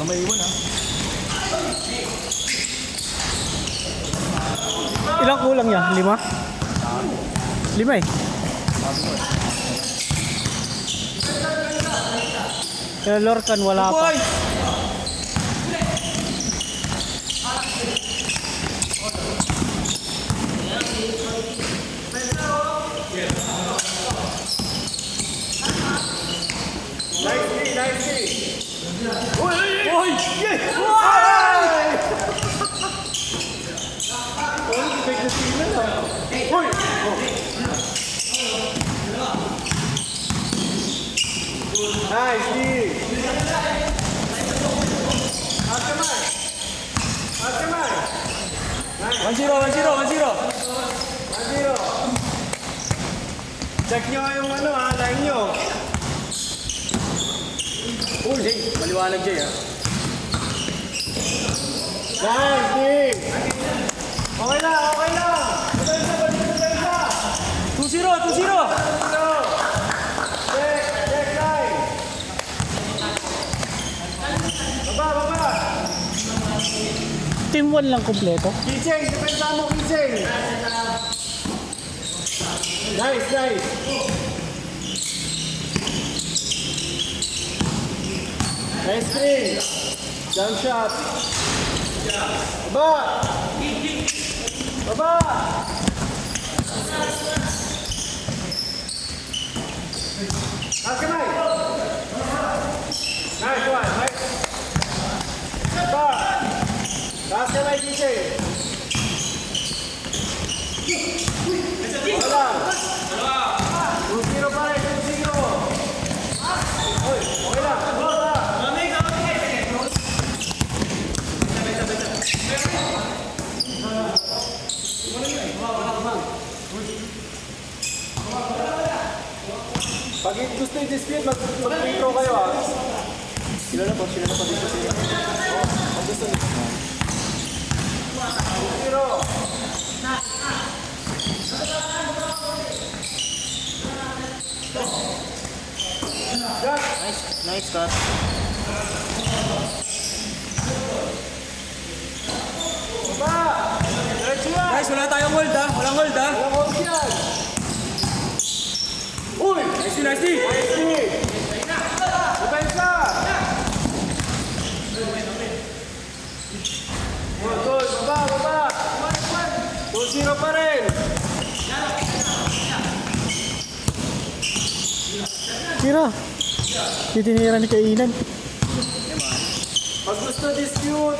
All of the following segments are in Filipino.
may iwan ha. Ilang kulang niya? 5? 5 eh. Kaya Lorcan wala pa. Nice, Steve. One zero. Check nyo yung ano ha, line nyo. Uy, hey, maliwanag Jay ha. Nice, Steve. Okay lang. Depensa. 2-0. Check line. Baba. Team 1 lang kompleto. Kijay, depensa mo, Kijay. Nice. Nice screen. Jump shot. Baba. Taas kamay. Nice one. Baba. Taas kamay, Kijay. Wala. 2-0 pa rin, 2-0. Oy, okay lang. Pag gusto yung dispute, mag-free throw kayo ha. Sila na pa dito sila. Pag gusto nyo. 2-0. Nice cut. Baba! Diretso yan! Guys, wala tayong hold ha. Walang hold ha. Walang hold yan! Uy! Nice. Nice! Depensa! Good. Baba! 2-0 pa rin! Tira. Titinira ni Kainan. Pag gusto dispute,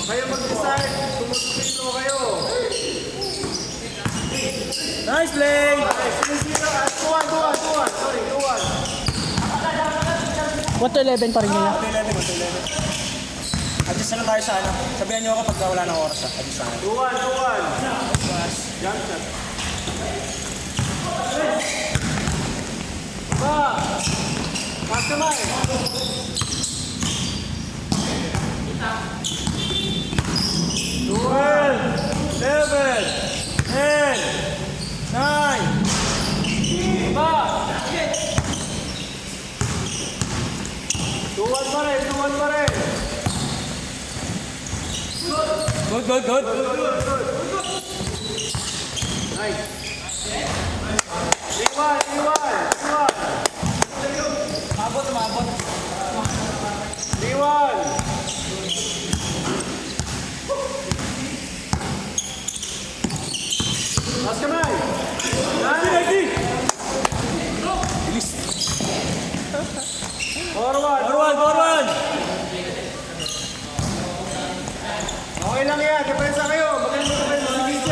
kayo mag-decide, tumusupito kayo. Nice play. Okay, 2-1. Sorry, 2-1. 1-11 pa rin niya. 11. Adjust na lang tayo sa ano. Sabihan nyo ako pag wala ng oras ha. Adjust na lang. 2-1. Jump shot. Ba! Pass kamay. 11, 10, 9. Ba! 2-1 pa rin. Good. Nice. 3-1. Umabot. 3-1. Pass kamay. Nice. Forward. Okay lang yan. Depensa kayo. Maganda depensa si DJ.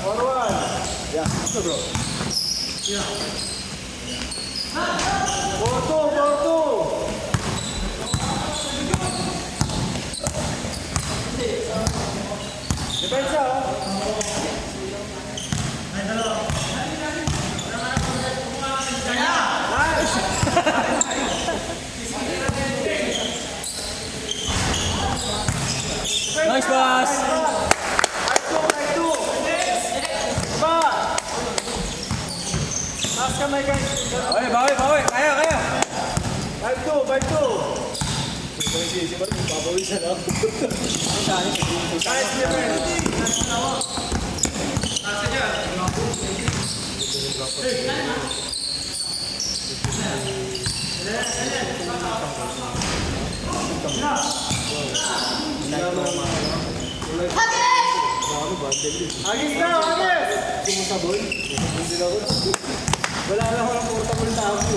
Forward. Yeah. Ito bro. Yeah. 4-2. Depensa oh. Nice pass. Right two. Ba. Taas kamay guys. Bawi. Kaya. 5-2, 5-2. Si Mark, papawisan ako. Guys, Agis na, Agis! Sumusabol? Wala na ako ng portable na ako.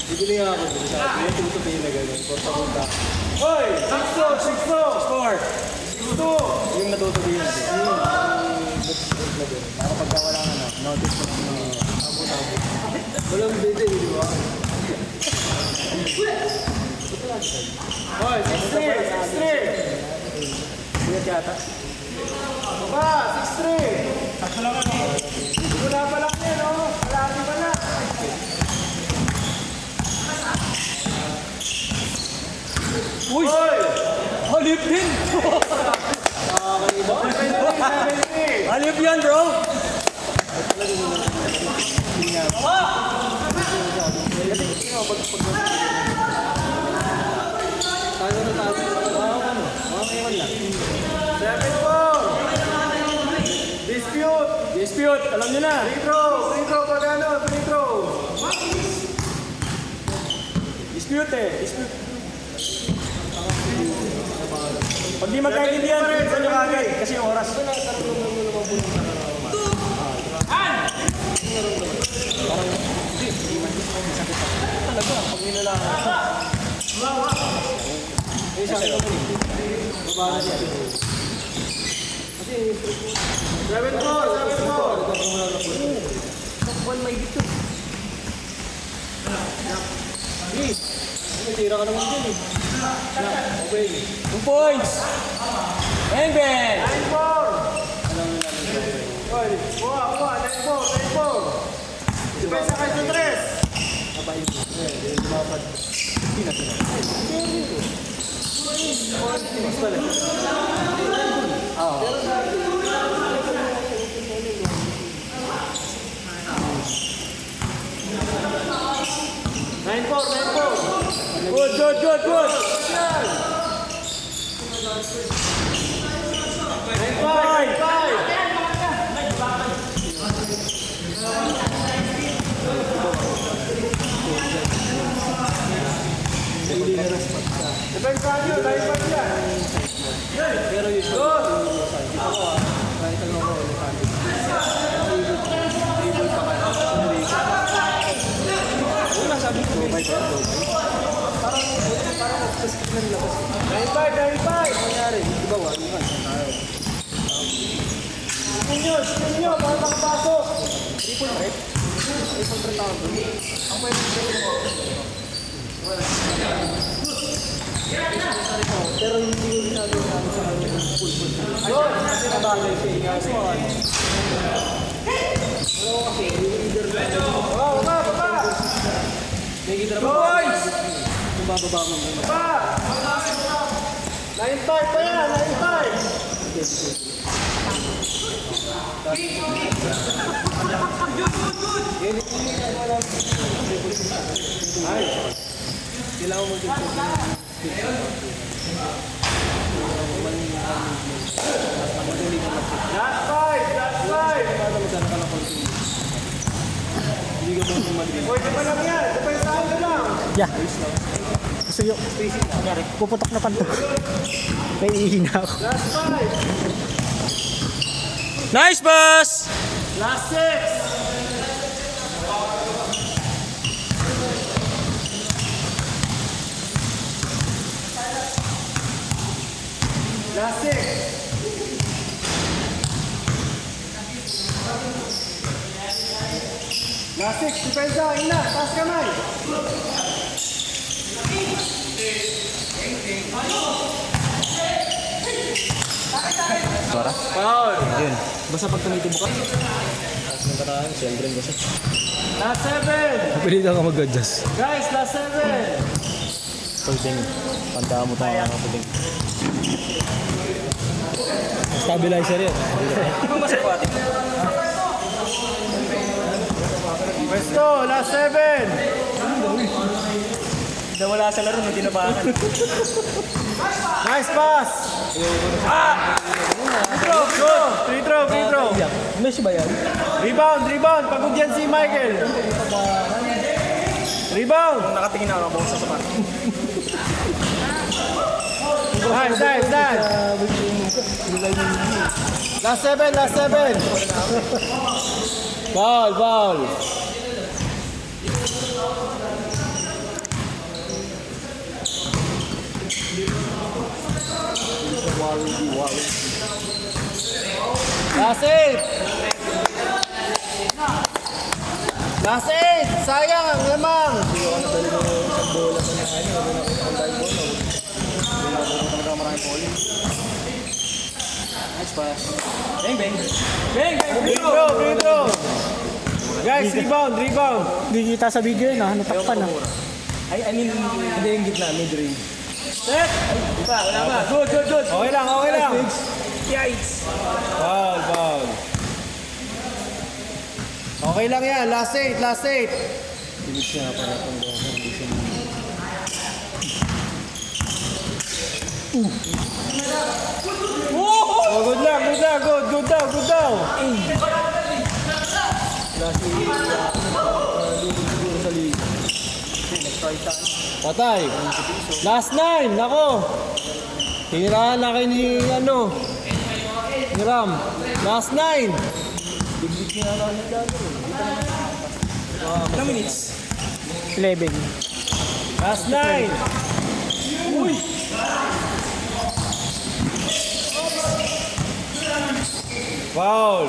Bibili nga ako. Kaya tutupihin na gano'n. Portable na. Hoy! 6-2! 6-2! 6-2! Yung natutupihin natin. Para pagka wala nga na, notice mo na abo-abo. Walang bide, di ba? Hoy! 6-3! 6-3! Sigat yata. Baba, 6-3. Sakto lang ano. Wala pa lang yan, no? Malaki pa na. Uy! Halip din! Halip yan, bro! Dispute! Alam nyo na! Free throw pag ano, free throw! Dispute eh! Dispute! Pag di magkaintindihan, pinsan nyo kagad kasi yung oras. Talaga, pag nilalaan. Eh, sabi ko rin. Baba na siya. Kasi, 7-4! 7-4! Takbuhan may dito. Tira ka naman din eh. Okay. 2 points! Bang bang! 9-4! Oy, buha! 9-4! 9-4! Depensa kayo sa 3! Abayin mo. Lumapad. Hindi na sila. Basta lang. Oo. 9-4! Good! 9-5! Depensa nyo, 9-5 yan. Pero yun, good! Ako kahit ano ako, una sabi ko, parang off-the-skip na nilabas. 9-5! Nangyari, di ba, wala nga. Sino nyo, para makapasok. Triple threat? Triple threat ako. Ang pwede ko. Pero hindi ko ginagawa namin sa kanya ng full. Ayun! Kasi nabagay siya. Kaso ano? Ano kasi? Leader na. Baba! May leader na ba? Boys! Kung bababa mo naman. Baba! 9-5 pa yan! 9-5! Ay! Kailangan mo dito. Last 5! Pwede pa lang yan. Depensahan ka lang. Yeah. Gusto yun. Puputok na panto. May ihina ako. Last 5! Nice, boss! Last 6! Last 6! Last 6, depensa, ina, taas kamay! Para? Foul! Yun. Basta pag tumitibo ka. Taas ng kataan, siyempre basta. Last 7! Pwede ka mag-adjust. Guys, last 7! Pwedeng. Tandaan mo tayo mga pwedeng. Stabilizer yun. Let's go, last 7! Nawala sa laro, hindi nabakan. Nice pass! Free throw. Messi ba yan? Rebound. Pagod yan si Michael. Rebound. Nakatingin ako sa sapat. Nice. Last seven. Foul. Last eight. Sayang ang lamang. Nice pass. Bang. Free throw. Guys, rebound. Hindi kita sa video yun ah, natakpan ah. I mean, hindi yung gitna, mid-range. Set. Wala ba? Good. Okay lang. Yikes. Foul. Okay lang yan. Last eight. Oh, good lang. Good daw. Patay. Last 9. Nako. Hinirahan na kayo ni Ram. Last 9. Ilang minutes? 11. Last 9. Foul.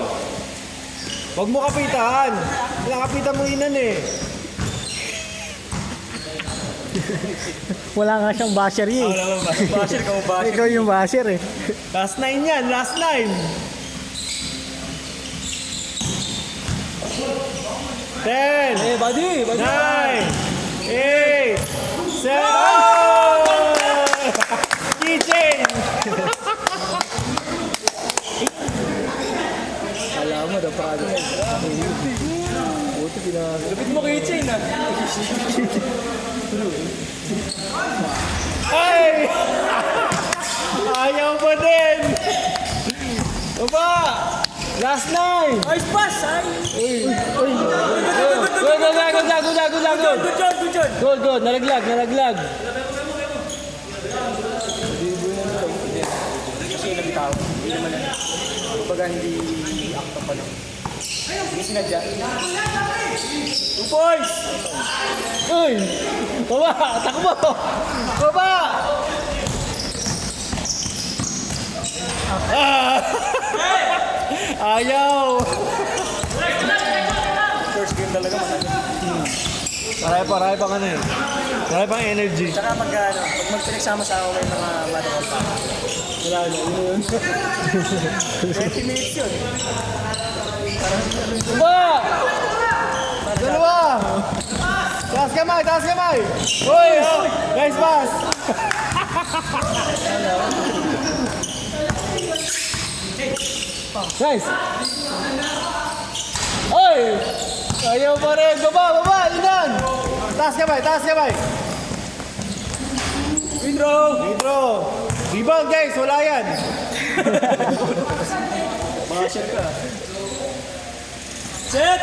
Huwag mo kapitan. Kapitan mo inan eh. Wala nga siyang basher eh. Basher ka mo basher. Ikaw yung basher eh. Last 9 yan. Last 9. 10. Eh, buddy. 9. 8. 7. Keychain. Alam mo, dapat. Buti Lupit mo keychain ah. Ay! Ayaw pa din! Baba! Last 9! Nice pass! Ay! Good. Nalaglag. Kasi nabitaw. Hindi naman yan. Kumbaga hindi akta pa lang. Hindi sinadya. 2 points! Uy! Baba! Takbo! Baba! Ayaw! First game talaga matalo. Paray pang ano eh. Paray pang energy. Tsaka pag magpinagsama sa ako may mga matikal pa. Wala na. Yun. 20 minutes yun. Baba! Dalawa! Taas kamay! Uy! Guys, pass! Guys! Uy! Ayaw pa rin! Baba! Inan! Taas kamay! Withdraw! Rebound guys! Wala yan! Mga shot ka. Set!